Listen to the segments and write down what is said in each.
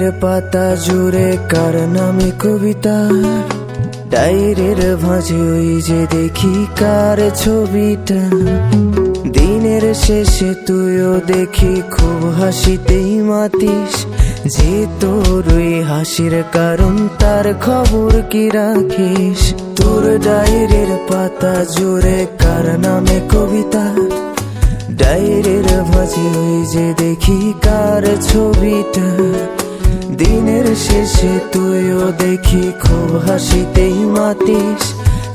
ডায়েরির পাতা জুড়ে কার নামে কবিতা, ডায়েরির ভাঁজে ওই যে দেখি কার ছবিটা। দিনের শেষে তুইও দেখি খুব হাসিতেই মাতিস, যে তোর ওই হাসির কারণ তার খবর কি রাখিস। তোর ডায়েরির পাতা জুড়ে কার নামে কবিতা, ডায়েরির ভাঁজে ওই যে দেখি কার ছবিটা। দিনের শেষে তুইও দেখি খুব হাসিতেই মাতিস,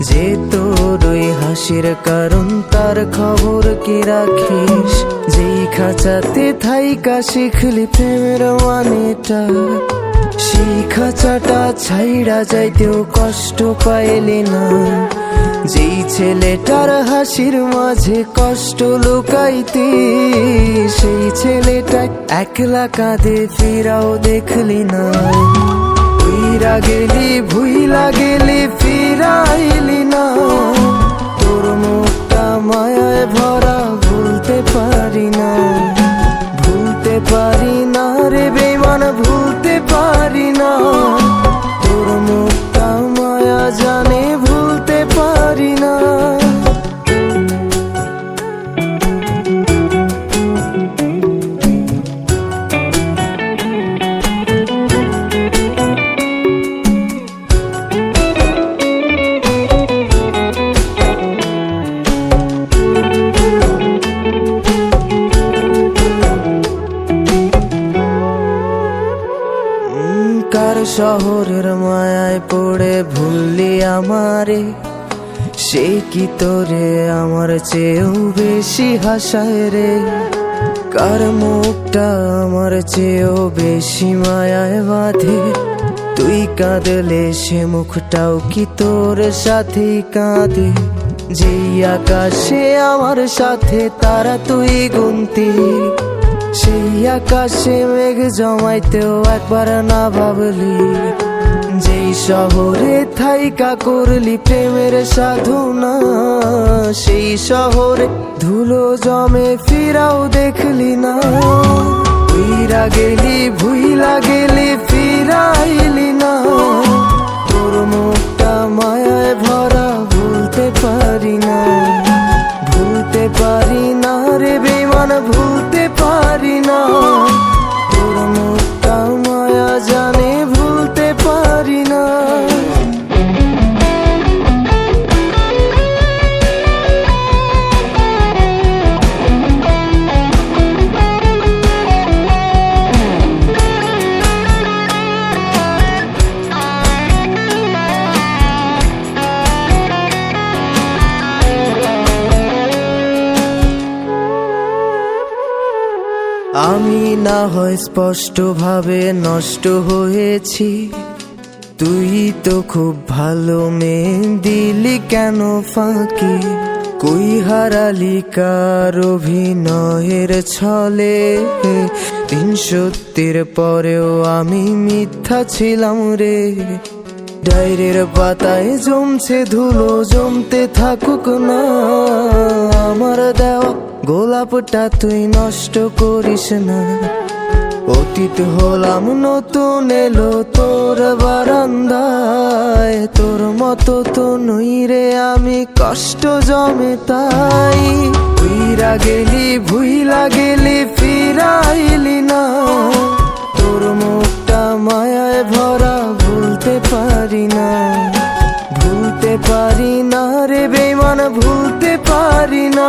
যে তোর ওই হাসির কারণ তার খবর কি রাখিস। যেই খাঁচাতে থাইকা শিখলি প্রেমের মানেটা, সেই খাঁচাটা ছাইড়া যাইতেও কষ্ট পাইলি না। যেই ছেলেটার হাসির মাঝে কষ্ট লুকাইতি, সেই ছেলেটা একলা কাঁদে ফিরাও দেখলি না। উইরা গেলি ভুইলা গেলি ফিরাইলি না, তোর মুখটা মায়ায় ভরা ভুলতে পারি না। ভুলতে পারি না রে বেমান, ভুলতে পারি না। তোর মুখটা মায়া জানে ভুলতে পারি না। কার শহরের মায়ায় পড়ে ভুললি আমারে, সে কি তোরে আমার চেয়েও বেশি হাসায় রে। কার মুখটা আমার চেয়েও বেশি মায়ায় বাঁধে, তুই কাঁদলে সে মুখটাও কি তোর সাথেই কাঁদে। যেই আকাশে আমার সাথে তারা তুই গুনতি, সেই আকাশে মেঘ জমাইতেও একবার না ভাবলি। যেই শহরে থাইকা করলি প্রেমের সাধনা, সেই শহরে ধুলো জমে ফিরাও দেখলি না। উইরা গেলি ভুইলা গেলি ফিরাইলি না, তোর মুখটা মায়ায় ভরা ভুলতে পারি না। ভুলতে পারি না রে বেমান, ভুলতে পারি না। তোর মুখটা মায়া জানে ভুলতে পারি না। আমি না হয় স্পষ্টভাবে নষ্ট হয়েছি, তুই তো খুব ভালো মেয়ে, দিলি কেন ফাঁকি। কই হারালি কার অভিনয়ের ছলে, দিন সত্যির পরেও আমি মিথ্যা ছিলাম রে। ডায়েরির পাতায় জমছে ধুলো, জমতে থাকুক না। আমার দেওয়া গোলাপটা তুই নষ্ট করিস না। অতীত হলাম নতুন এলো তোর বারান্দায়, তোর মতো তো নই রে আমি, কষ্ট জমে তাই। উইরা গেলি ভুইলা গেলি ফিরাইলি না, তোর মুখটা মায়ায় ভরা ভুলতে পারি না। ভুলতে পারি না রে বেমান, ভুলতে পারি না।